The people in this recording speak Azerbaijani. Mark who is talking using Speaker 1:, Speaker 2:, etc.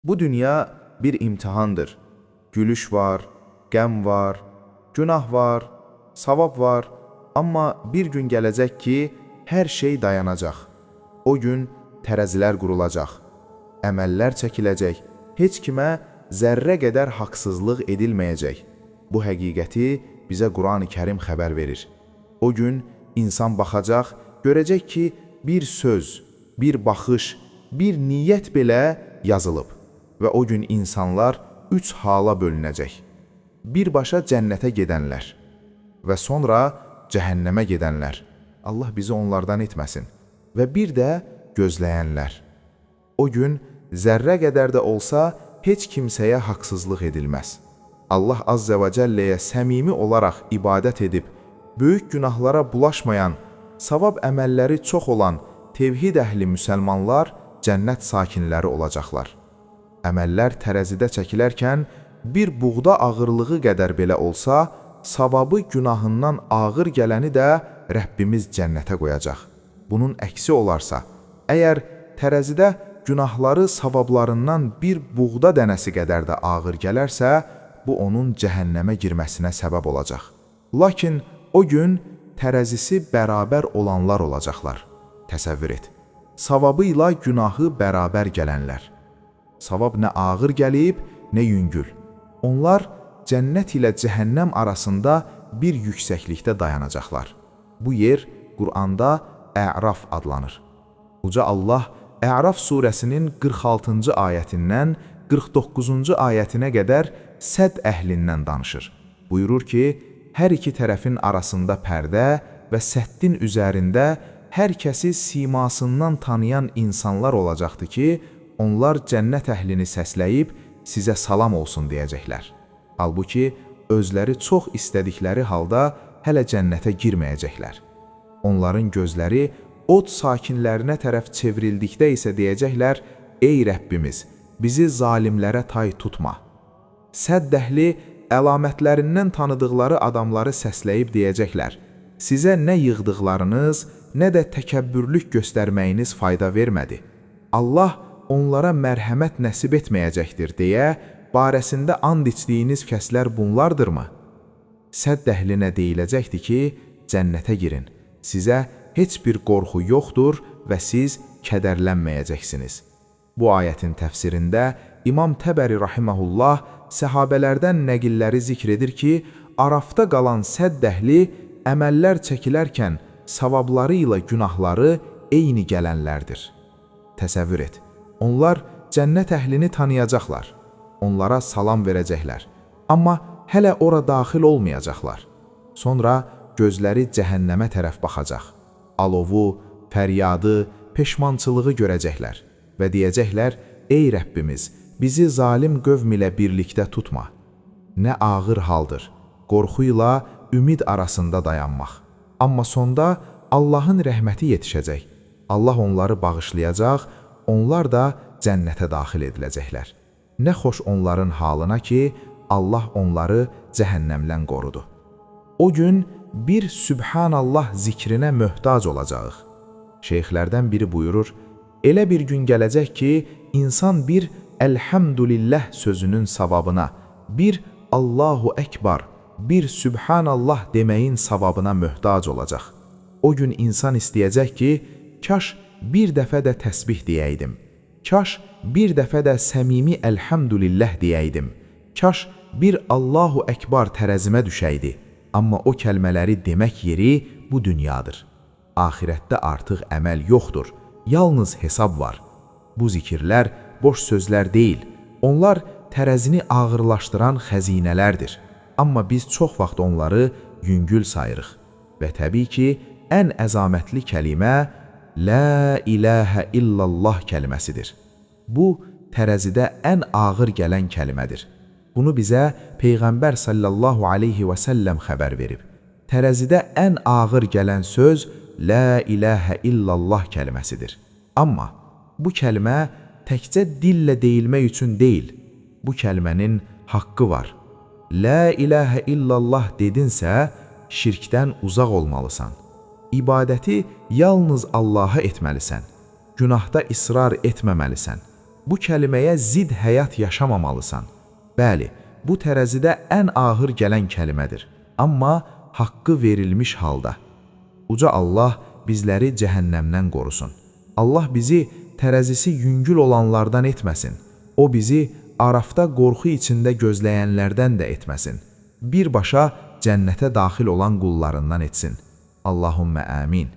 Speaker 1: Bu dünya bir imtihandır. Gülüş var, qəm var, günah var, savab var. Amma bir gün gələcək ki, hər şey dayanacaq. O gün tərəzilər qurulacaq. Əməllər çəkiləcək. Heç kimə zərrə qədər haqsızlıq edilməyəcək. Bu həqiqəti bizə Qur'an-ı Kərim xəbər verir. O gün insan baxacaq, görəcək ki, bir söz, bir baxış, bir niyyət belə yazılıb. Və o gün insanlar 3 hala bölünəcək. Birbaşa cənnətə gedənlər və sonra cəhənnəmə gedənlər. Allah bizi onlardan etməsin. Və bir də gözləyənlər. O gün zərrə qədər də olsa heç kimsəyə haqsızlıq edilməz. Allah Azza və Cəlləyə səmimi olaraq ibadət edib, böyük günahlara bulaşmayan, savab əməlləri çox olan tevhid əhli müsəlmanlar cənnət sakinləri olacaqlar. Əməllər tərəzidə çəkilərkən bir buğda ağırlığı qədər belə olsa, savabı günahından ağır gələni də Rəbbimiz cənnətə qoyacaq. Bunun əksi olarsa, əgər tərəzidə günahları savablarından bir buğda dənəsi qədər də ağır gələrsə, bu onun cəhənnəmə girməsinə səbəb olacaq. Lakin o gün tərəzisi bərabər olanlar olacaqlar. Təsəvvür et. Savabı ilə günahı bərabər gələnlər. Savab nə ağır gəlib, nə yüngül. Onlar cənnət ilə cəhənnəm arasında bir yüksəklikdə dayanacaqlar. Bu yer Qur'anda Ə'raf adlanır. Uca Allah Ə'raf surəsinin 46-cı ayətindən 49-cu ayətinə qədər sədd əhlindən danışır. Buyurur ki, hər iki tərəfin arasında pərdə və səddin üzərində hər kəsi simasından tanıyan insanlar olacaqdır ki, onlar cənnət əhlini səsləyib sizə salam olsun deyəcəklər. Halbuki özləri çox istədikləri halda hələ cənnətə girməyəcəklər. Onların gözləri od sakinlərinə tərəf çevrildikdə isə deyəcəklər, ey Rəbbimiz, bizi zalimlərə tay tutma. Sədd əhli əlamətlərindən tanıdıqları adamları səsləyib deyəcəklər, sizə nə yığdıqlarınız, nə də təkəbbürlük göstərməyiniz fayda vermədi. Allah onlara mərhəmət nəsib etməyəcəkdir deyə, barəsində and içdiyiniz kəslər bunlardırmı? Sədd əhlinə deyiləcəkdir ki, cənnətə girin, sizə heç bir qorxu yoxdur və siz kədərlənməyəcəksiniz. Bu ayətin təfsirində İmam Təbəri rahiməhullah səhabələrdən nəqilləri zikr edir ki, Arafda qalan sədd əhli əməllər çəkilərkən savabları ilə günahları eyni gələnlərdir. Təsəvvür et, onlar cənnət əhlini tanıyacaqlar, onlara salam verəcəklər, amma hələ ora daxil olmayacaqlar. Sonra gözləri cəhənnəmə tərəf baxacaq, alovu, fəryadı, peşmançılığı görəcəklər və deyəcəklər, ey Rəbbimiz, bizi zalim qövm ilə birlikdə tutma. Nə ağır haldır, qorxu ilə ümid arasında dayanmaq. Amma sonda Allahın rəhməti yetişəcək. Allah onları bağışlayacaq, onlar da cənnətə daxil ediləcəklər. Nə xoş onların halına ki, Allah onları cəhənnəmdən qorudu. O gün bir Sübhanallah zikrinə möhtac olacağıq. Şeyxlərdən biri buyurur, elə bir gün gələcək ki, insan bir Elhamdülillah sözünün savabına, bir Allahu Ekbar, bir Sübhanallah deməyin savabına möhtac olacaq. O gün insan istəyəcək ki, kaş bir dəfə də təsbih deyəydim, kaş bir dəfə də səmimi Elhamdülillah deyəydim, kaş bir Allahu Ekbar tərəzimə düşəydi. Amma o kəlmələri demək yeri bu dünyadır. Ahirətdə artıq əməl yoxdur, yalnız hesab var. Bu zikirlər boş sözlər deyil, onlar tərəzini ağırlaşdıran xəzinələrdir. Amma biz çox vaxt onları yüngül sayırıq. Və təbii ki, ən əzamətli kəlimə La ilahə illallah kəlməsidir. Bu, tərəzidə ən ağır gələn kəlmədir. Bunu bizə Peyğəmbər sallallahu aleyhi və səlləm xəbər verib. Tərəzidə ən ağır gələn söz La ilahə illallah kəlməsidir. Amma bu kəlmə təkcə dillə deyilmək üçün deyil. Bu kəlmənin haqqı var. La ilahə illallah dedinsə, şirkdən uzaq olmalısan. İbadəti yalnız Allaha etməlisən. Günahda israr etməməlisən. bu kəliməyə zid həyat yaşamamalısan. Bəli, bu tərəzidə ən ağır gələn kəlmədir, amma haqqı verilmiş halda. Uca Allah bizləri cəhənnəmdən qorusun. Allah bizi tərəzisi yüngül olanlardan etməsin. O bizi Arafda qorxu içində gözləyənlərdən də etməsin. Birbaşa cənnətə daxil olan qullarından etsin. Allahümmə amin.